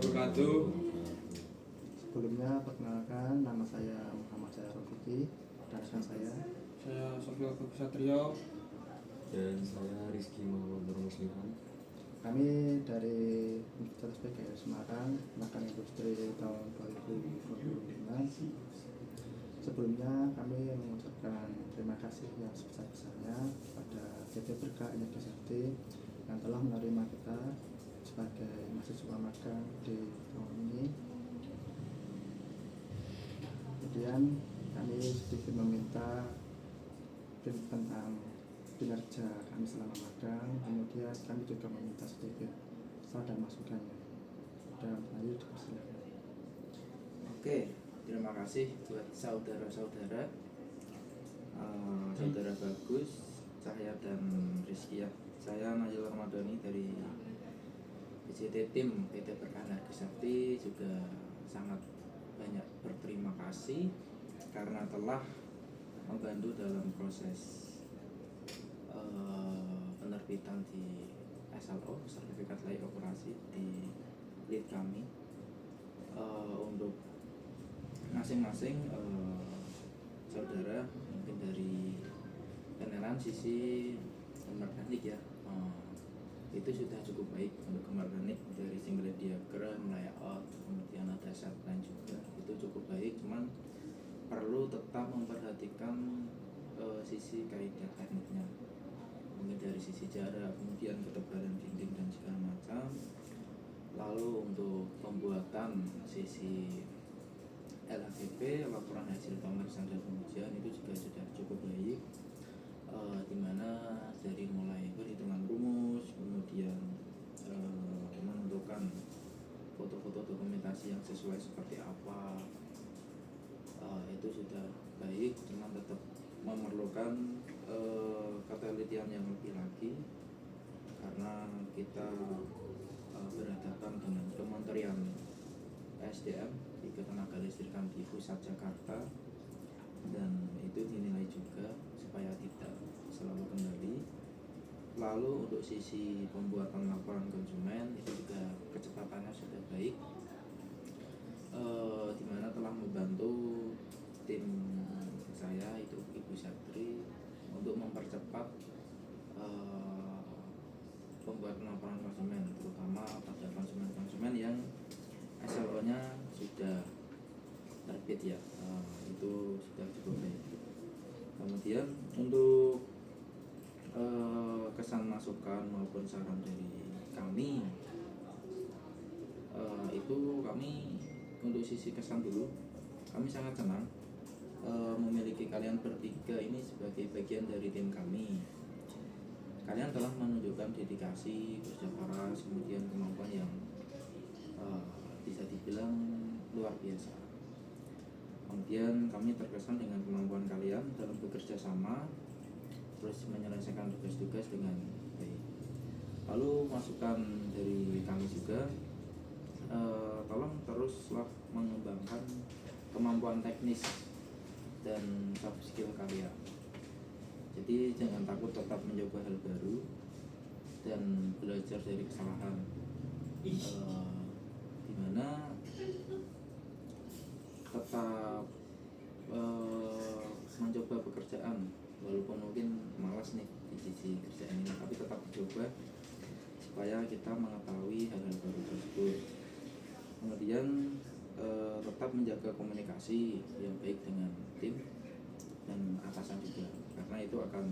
wabarakatuh. Sebelumnya perkenalkan, nama saya Muhammad Rafiki dan rekan saya Sofia Satrio. Dan saya Rizky Muhammad Musliman. Kami dari Universitas PGRI Semarang, Makan Industri tahun 2025. Sebelumnya kami mengucapkan terima kasih yang sebesar-besarnya kepada PT Berkah Energi Sakti yang telah menerima kita sebagai mahasiswa magang di tahun ini. Kemudian kami sedikit meminta tentang kinerja kami selama magang. Kemudian kami juga meminta sedikit saran dan masukannya. Dan lanjut silakan. Oke, terima kasih buat saudara-saudara, saudara Bagus, Cahya dan Rizky ya. Saya Najil Ramadhani dari PJT Tim PT Berkah Energi Sakti juga sangat banyak berterima kasih karena telah membantu dalam proses penerbitan di SLO, sertifikat layak operasi di lead kami. Untuk masing-masing saudara mungkin dari kenalan sisi mekanik ya, itu sudah cukup baik untuk mekanik dari single diagram, layout, kemudian ada set line juga itu cukup baik, cuman perlu tetap memperhatikan sisi kaidah tekniknya, mungkin dari sisi jarak, kemudian ketebalan dinding dan segala macam. Lalu untuk pembuatan sisi LHPP, laporan hasil pemeriksaan dan pengujian, itu juga sudah cukup baik, dimana dari mulai perhitungan rumus, kemudian menentukan foto-foto dokumentasi yang sesuai seperti apa, itu sudah baik, cuma tetap memerlukan ketelitian yang lebih lagi karena kita berhadapan dengan Kementerian SDM di Ketenagalistrikan di pusat Jakarta, dan itu dinilai juga supaya tidak selalu kembali. Lalu untuk sisi pembuatan laporan konsumen itu juga kecepatannya sudah baik, dimana telah membantu tim saya itu Ibu Satri untuk mempercepat pembuatan laporan konsumen, terutama pada konsumen-konsumen yang SLO-nya sudah terbit ya, itu sudah cukup baik. Kemudian untuk kesan masukan maupun saran dari kami, itu kami untuk sisi kesan dulu, kami sangat senang memiliki kalian bertiga ini sebagai bagian dari tim kami. Kalian telah menunjukkan dedikasi, kerja keras, kemudian kemampuan yang bisa dibilang luar biasa. Kemudian kami terkesan dengan kemampuan kalian dalam bekerja sama, terus menyelesaikan tugas-tugas dengan baik. Lalu masukan dari kami juga, tolong teruslah mengembangkan kemampuan teknis dan soft skill kalian. Jadi jangan takut tetap mencoba hal baru dan belajar dari kesalahan, dimana tetap mencoba pekerjaan walaupun mungkin malas nih di sisi kerjaan ini, tapi tetap coba supaya kita mengetahui hal-hal baru tersebut. Kemudian tetap menjaga komunikasi yang baik dengan tim dan atasan juga, karena itu akan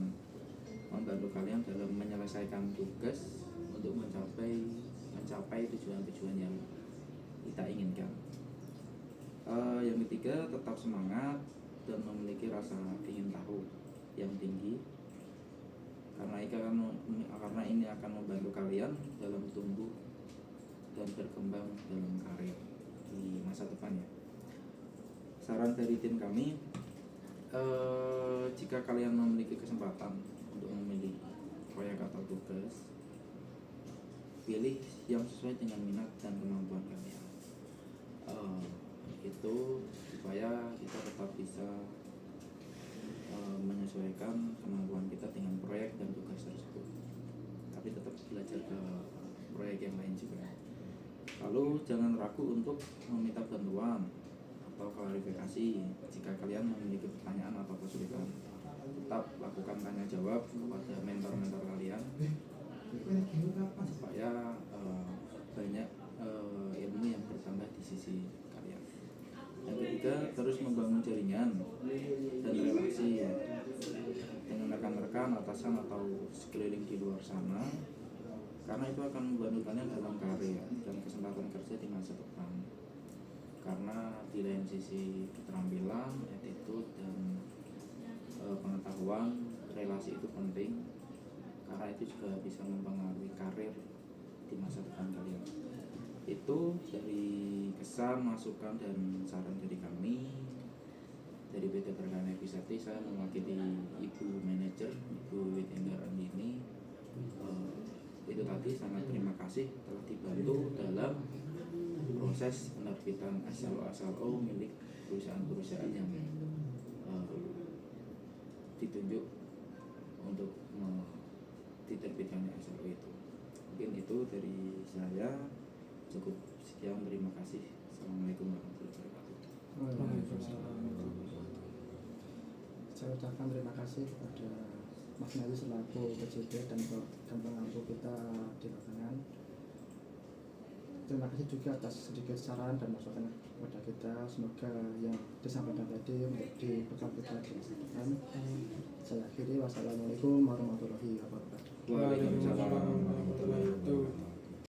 membantu kalian dalam menyelesaikan tugas untuk mencapai tujuan-tujuan yang kita inginkan. Yang ketiga, tetap semangat dan memiliki rasa ingin tahu yang tinggi, karena ini akan membantu kalian dalam tumbuh dan berkembang dalam karir di masa depan ya. Saran dari tim kami, jika kalian memiliki kesempatan untuk memilih proyek atau tugas, pilih yang sesuai dengan minat dan kemampuan kalian. Itu supaya kita tetap bisa menyesuaikan kemampuan kita dengan proyek dan tugas tersebut, tapi tetap belajar ke proyek yang lain juga. Lalu jangan ragu untuk meminta bantuan atau klarifikasi jika kalian memiliki pertanyaan atau kesulitan. Tetap lakukan tanya jawab kepada mentor-mentor kalian supaya banyak ilmu yang bertambah di sisi kalian. Yang ketiga, terus membangun jaringan dan relasi dengan rekan-rekan, atasan atau sekeliling di luar sana, karena itu akan membantu kalian dalam karir dan kesempatan kerja di masa depan. Karena di lain sisi keterampilan, attitude, dan pengetahuan, relasi itu penting karena itu juga bisa mempengaruhi karir di masa depan kalian. Itu dari kesan, masukan, dan saran dari kami dari PT Berkana Episati. Saya mewakili Ibu Manajer, Ibu Witendar Andini. Itu tadi, sangat terima kasih telah dibantu dalam proses penerbitan SLO milik perusahaan-perusahaan yang ditunjuk untuk diterbitkannya SLO itu. Mungkin itu dari saya. Cukup sekian, terima kasih. Assalamualaikum warahmatullahi wabarakatuh. Saya ucapkan terima kasih kepada Mas Nabi selaku PJB dan pengampu kita di lapangan. Terima kasih juga atas sedikit saran dan masukan kepada kita. Semoga yang disampaikan tadi menjadi bekal kita di masa depan. Saya akhiri, wassalamualaikum warahmatullahi wabarakatuh. Waalaikumsalam warahmatullahi wabarakatuh.